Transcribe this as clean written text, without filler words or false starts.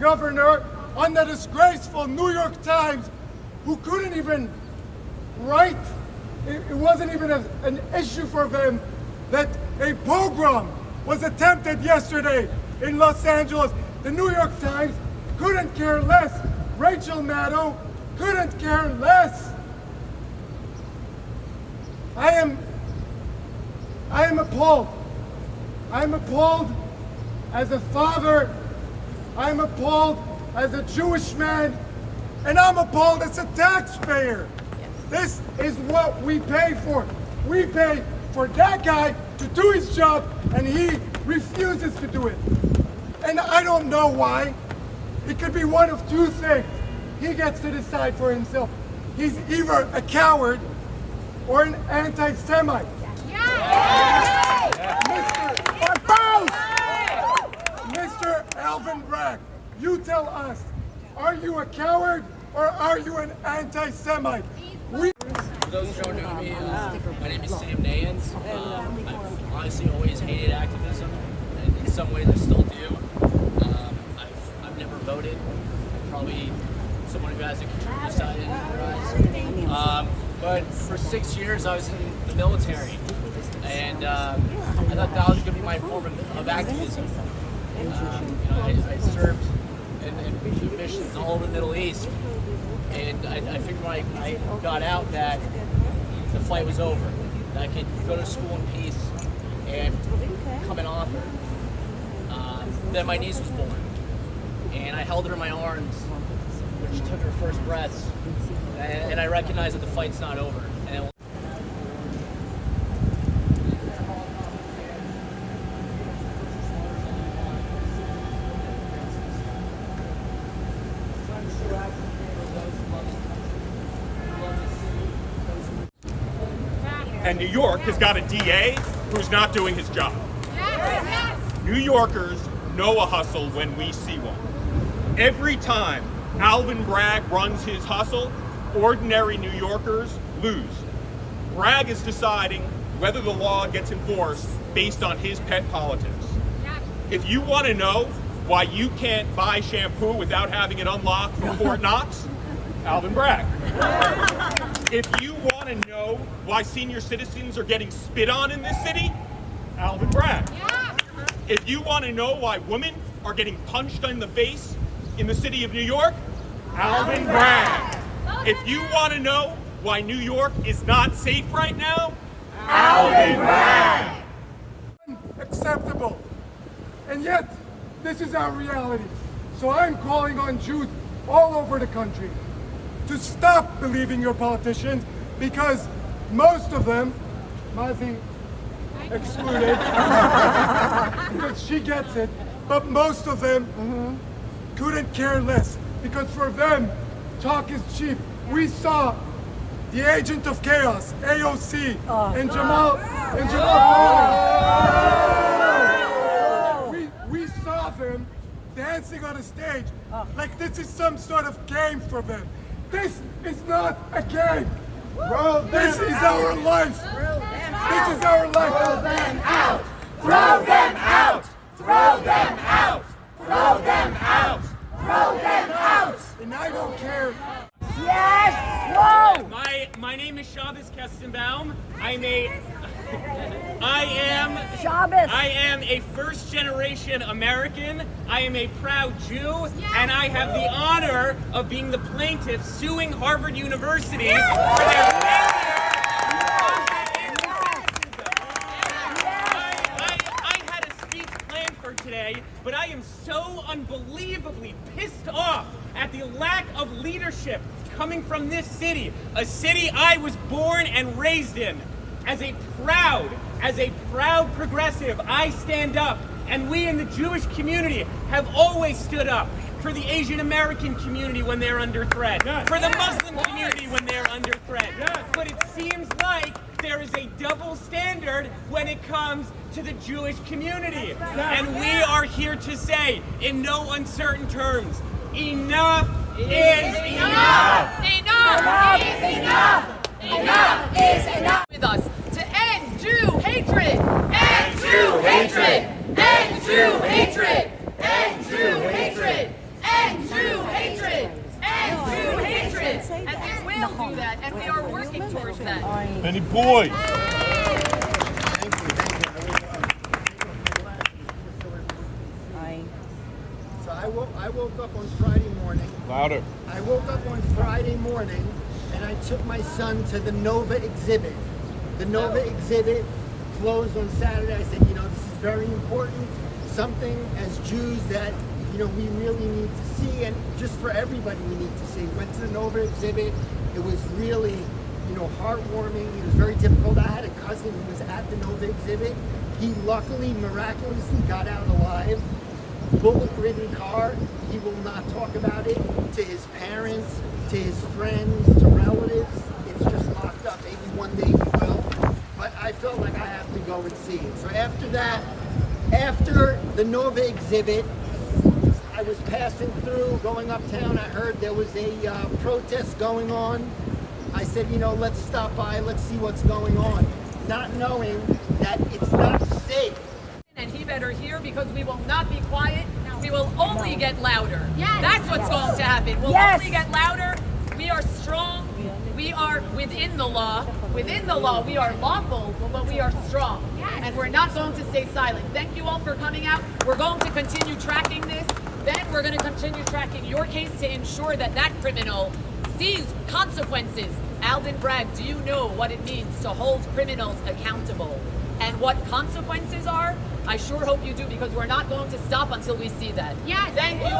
governor on the disgraceful New York Times, who couldn't even write, it wasn't even an issue for them, that a pogrom was attempted yesterday in Los Angeles. The New York Times couldn't care less. Rachel Maddow couldn't care less. I am appalled. I'm appalled as a father. I'm appalled as a Jewish man. And I'm appalled as a taxpayer. This is what we pay for. We pay for that guy to do his job, and he refuses to do it. And I don't know why. It could be one of two things. He gets to decide for himself. He's either a coward or an anti-Semite. Mr. Alvin Bragg, you tell us, are you a coward or are you an anti-Semite? For those who don't know me, my name is Sam Nayans. I've honestly always hated activism, and in some ways I still do. I've never voted. I'm probably someone who hasn't contributed side enterprise. But for 6 years I was in the military, and I thought that was going to be my form of activism. I served in missions all over the Middle East, and I figured when I got out that the fight was over, that I could go to school in peace and become an author. Then my niece was born, and I held her in my arms when she took her first breaths, and I recognized that the fight's not over. And And New York has got a DA who's not doing his job. New Yorkers know a hustle when we see one. Every time Alvin Bragg runs his hustle, ordinary New Yorkers lose. Bragg is deciding whether the law gets enforced based on his pet politics. If you want to know why you can't buy shampoo without having it unlocked from Fort Knox, Alvin Bragg. If you want to know why senior citizens are getting spit on in this city, Alvin Bragg. If you want to know why women are getting punched in the face in the city of New York, Alvin Bragg. If you want to know why New York is not safe right now, Alvin Bragg. Unacceptable. And yet, this is our reality. So I'm calling on Jews all over the country to stop believing your politicians, because most of them, Mazi excluded, because she gets it, but most of them couldn't care less, because for them, talk is cheap. We saw the agent of chaos, AOC, and Jamal Bowman. We saw them dancing on a stage like this is some sort of game for them. This is not a game. This is our life. This is our life. Throw them out. Throw them out. Throw them out. Throw them out. Throw them out. And I don't care. Yes. Whoa. My name is Shabbos Kestenbaum. I am a first-generation American. I am a proud Jew, and I have the honor of being the plaintiff suing Harvard University for their I had a speech planned for today, but I am so unbelievably pissed off at the lack of leadership coming from this city, a city I was born and raised in. As a proud progressive, I stand up, and we in the Jewish community have always stood up for the Asian American community when they're under threat, for the Muslim community when they're under threat. But it seems like there is a double standard when it comes to the Jewish community. And we are here to say, in no uncertain terms, enough is enough! Enough is enough! Enough is enough! With us to end Jew hatred! End Jew hatred! End Jew hatred! End Jew hatred! and we will do that, and we are working towards that. Any boy. So I woke up on Friday morning. Louder. I woke up on Friday morning and I took my son to the Nova exhibit. The Nova exhibit closed on Saturday. I said, you know, this is very important. Something as Jews that, you know, we really need to see, and just for everybody we need to see. Went to the Nova exhibit. It was really, you know, heartwarming. It was very difficult. I had a cousin who was at the Nova exhibit. He luckily, miraculously got out alive. Bullet-ridden car. He will not talk about it to his parents, to his friends, to relatives. It's just locked up. Maybe one day he will. But I felt like I have to go and see it. So after that, after the Nova exhibit, I was passing through, going uptown. I heard there was a protest going on. I said, you know, let's stop by, let's see what's going on. Not knowing that it's not safe. And he better hear, because we will not be quiet. We will only get louder. Yes. That's what's going to happen. We'll only get louder. We are strong. We are within the law. Within the law, we are lawful, but we are strong. And we're not going to stay silent. Thank you all for coming out. We're going to continue tracking this. Then we're going to continue tracking your case to ensure that that criminal sees consequences. Alvin Bragg, do you know what it means to hold criminals accountable and what consequences are? I sure hope you do, because we're not going to stop until we see that. Yes. Thank you.